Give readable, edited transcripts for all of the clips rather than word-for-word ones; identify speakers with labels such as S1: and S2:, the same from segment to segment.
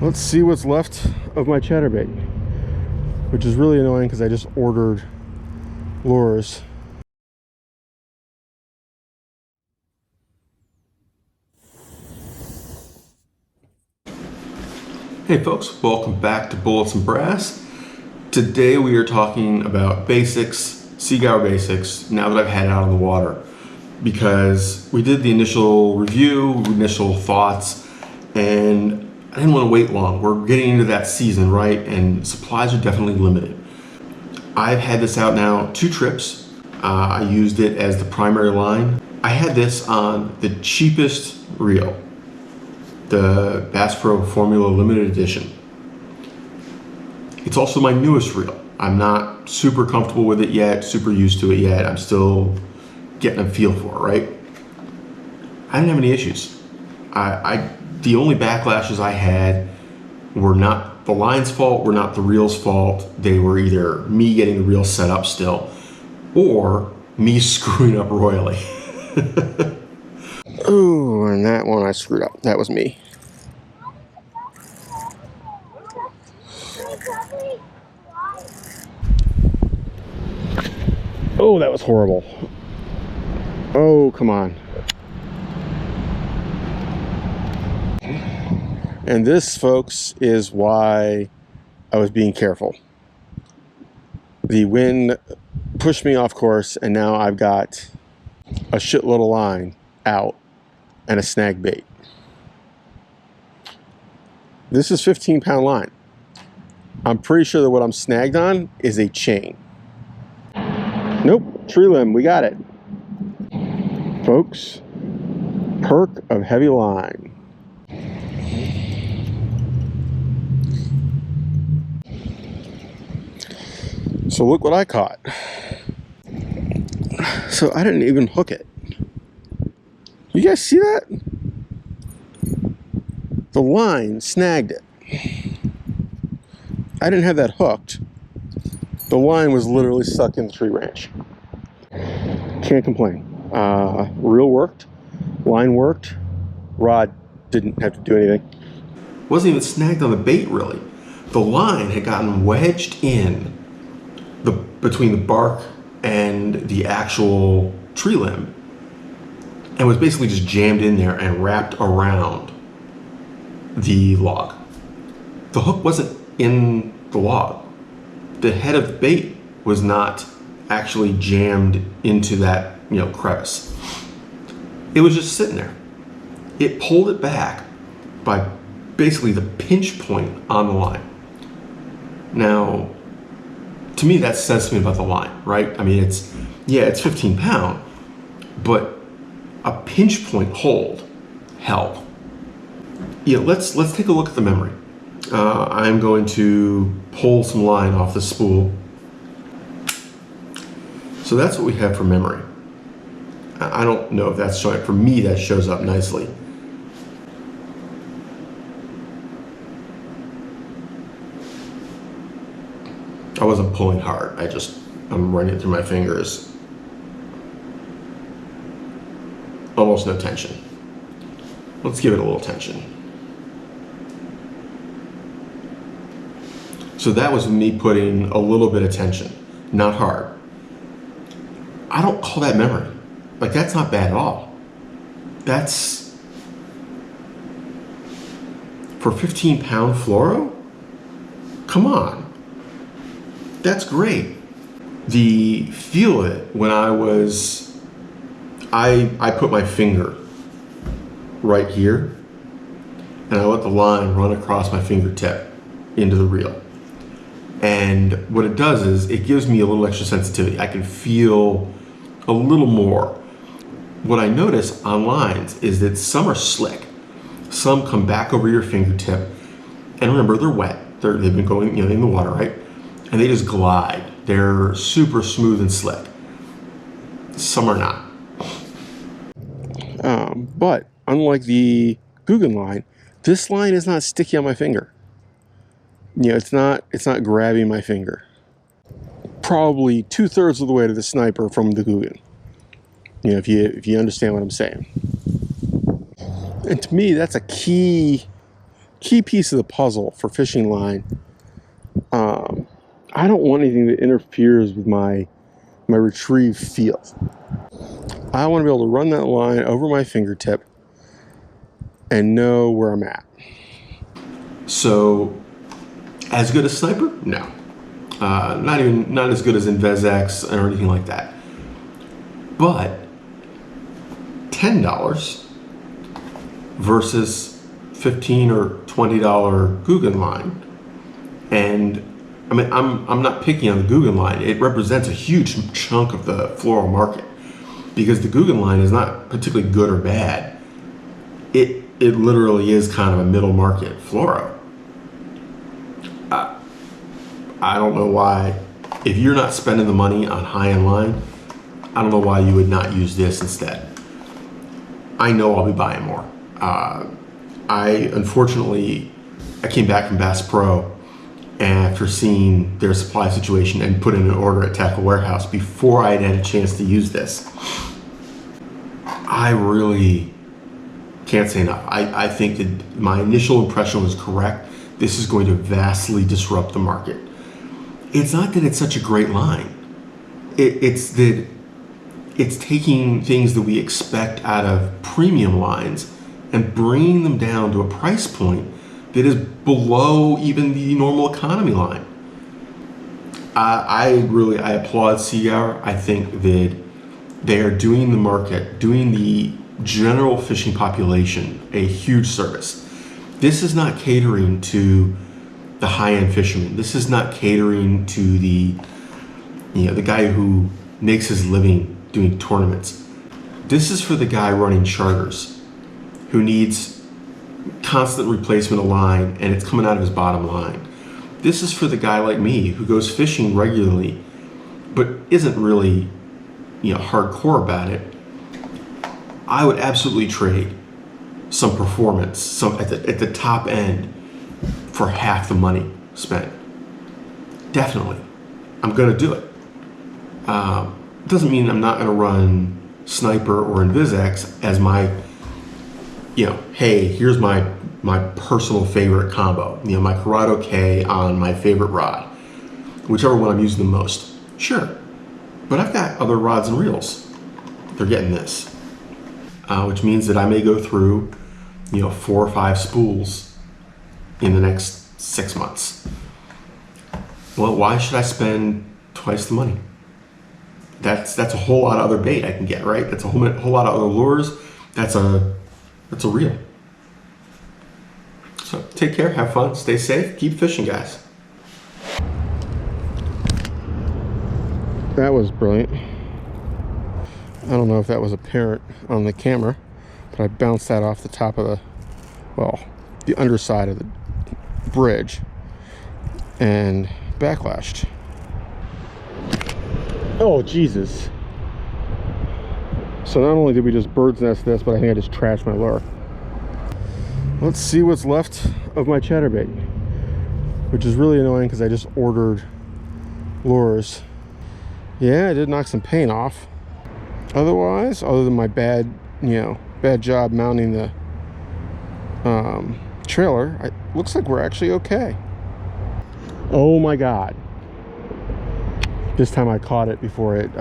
S1: Let's see what's left of my chatterbait, which is really annoying because I just ordered lures.
S2: Hey folks, welcome back to Bullets and Brass. Today we are talking about basics, Seaguar basics, now that I've had it out of the water. Because we did the initial review, initial thoughts, and I didn't want to wait long. We're getting into that season, right? And supplies are definitely limited. I've had this out now 2 trips. I used it as the primary line. I had this on the cheapest reel, the Bass Pro Formula Limited Edition. It's also my newest reel. I'm not super comfortable with it yet, super used to it yet. I'm still getting a feel for it, right? I didn't have any issues. The only backlashes I had were not the line's fault, were not the reel's fault. They were either me getting the reel set up still, or me screwing up royally.
S1: Oh, and that one I screwed up. That was me. Oh, that was horrible. Oh, come on. And this, folks, is why I was being careful. The wind pushed me off course, and now I've got a shitload of line out and a snag bait. This is 15-pound line. I'm pretty sure that what I'm snagged on is a chain. Nope, tree limb, we got it. Folks, perk of heavy line. So look what I caught. So I didn't even hook it. You guys see that? The line snagged it. I didn't have that hooked. The line was literally stuck in the tree branch. Can't complain. Reel worked, line worked, rod didn't have to do anything.
S2: Wasn't even snagged on the bait really. The line had gotten wedged in between the bark and the actual tree limb, and was basically just jammed in there and wrapped around the log. The hook wasn't in the log. The head of the bait was not actually jammed into that, crevice. It was just sitting there. It pulled it back by basically the pinch point on the line. Now, to me, that says something about the line, right? I mean, it's 15 pound, but a pinch point hold held. Let's take a look at the memory. I'm going to pull some line off the spool. So that's what we have for memory. I don't know if that's showing. For me, that shows up nicely. I wasn't pulling hard. I'm running it through my fingers. Almost no tension. Let's give it a little tension. So that was me putting a little bit of tension, not hard. I don't call that memory. Like, that's not bad at all. That's, for 15-pound fluoro? Come on. That's great. The feel of it when I put my finger right here and I let the line run across my fingertip into the reel. And what it does is it gives me a little extra sensitivity. I can feel a little more. What I notice on lines is that some are slick. Some come back over your fingertip. And remember, they're wet. They've been going in the water, right? And they just glide. They're super smooth and slick. Some are not.
S1: But unlike the Guggen line, this line is not sticky on my finger. It's not grabbing my finger. Probably 2/3 of the way to the sniper from the Guggen. If you understand what I'm saying. And to me, that's a key key piece of the puzzle for fishing line. I don't want anything that interferes with my retrieve feel. I want to be able to run that line over my fingertip and know where I'm at.
S2: So, as good as Sniper? No. Not as good as InvesX or anything like that. But $10 versus $15 or $20 Guggen line, and I mean, I'm not picking on the Guggen line. It represents a huge chunk of the Fluoro market, because the Guggen line is not particularly good or bad. It literally is kind of a middle market Fluoro. I don't know why, if you're not spending the money on high-end line, I don't know why you would not use this instead. I know I'll be buying more. Unfortunately, I came back from Bass Pro after seeing their supply situation and put in an order at Tackle Warehouse before I had a chance to use this. I really can't say enough. I think that my initial impression was correct. This is going to vastly disrupt the market. It's not that it's such a great line. It's that it's taking things that we expect out of premium lines and bringing them down to a price point that is below even the normal economy line. I applaud Seaguar. I think that they are doing the market, doing the general fishing population a huge service. This is not catering to the high-end fisherman. This is not catering to the guy who makes his living doing tournaments. This is for the guy running charters who needs constant replacement of line, and it's coming out of his bottom line. This is for the guy like me who goes fishing regularly but isn't really hardcore about it. I would absolutely trade some performance at the top end for half the money spent. Definitely. I'm going to do it. Doesn't mean I'm not going to run Sniper or InvesX as my, hey, here's my personal favorite combo. My Corrado K on my favorite rod, whichever one I'm using the most. Sure. But I've got other rods and reels. They're getting this, which means that I may go through, 4 or 5 spools in the next 6 months. Well, why should I spend twice the money? That's a whole lot of other bait I can get, right? That's a whole lot of other lures. That's a reel. So take care, have fun, stay safe, keep fishing, guys.
S1: That was brilliant. I don't know if that was apparent on the camera, but I bounced that off the top of the underside of the bridge and backlashed. Oh, Jesus. So not only did we just bird's nest this, but I think I just trashed my lure. Let's see what's left of my chatterbait, which is really annoying because I just ordered lures. Yeah, I did knock some paint off. Otherwise, other than my bad job mounting the trailer, it looks like we're actually okay. Oh my God. This time I caught it before it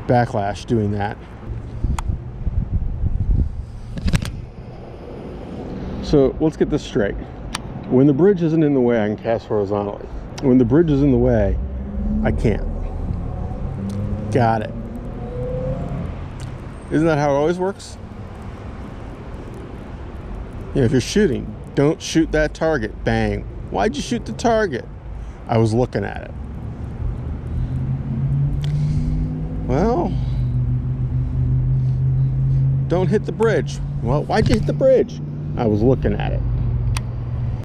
S1: backlashed doing that. So let's get this straight. When the bridge isn't in the way, I can cast horizontally. When the bridge is in the way, I can't. Got it. Isn't that how it always works? If you're shooting, don't shoot that target. Bang. Why'd you shoot the target? I was looking at it. Well, don't hit the bridge. Well, why'd you hit the bridge? I was looking at it.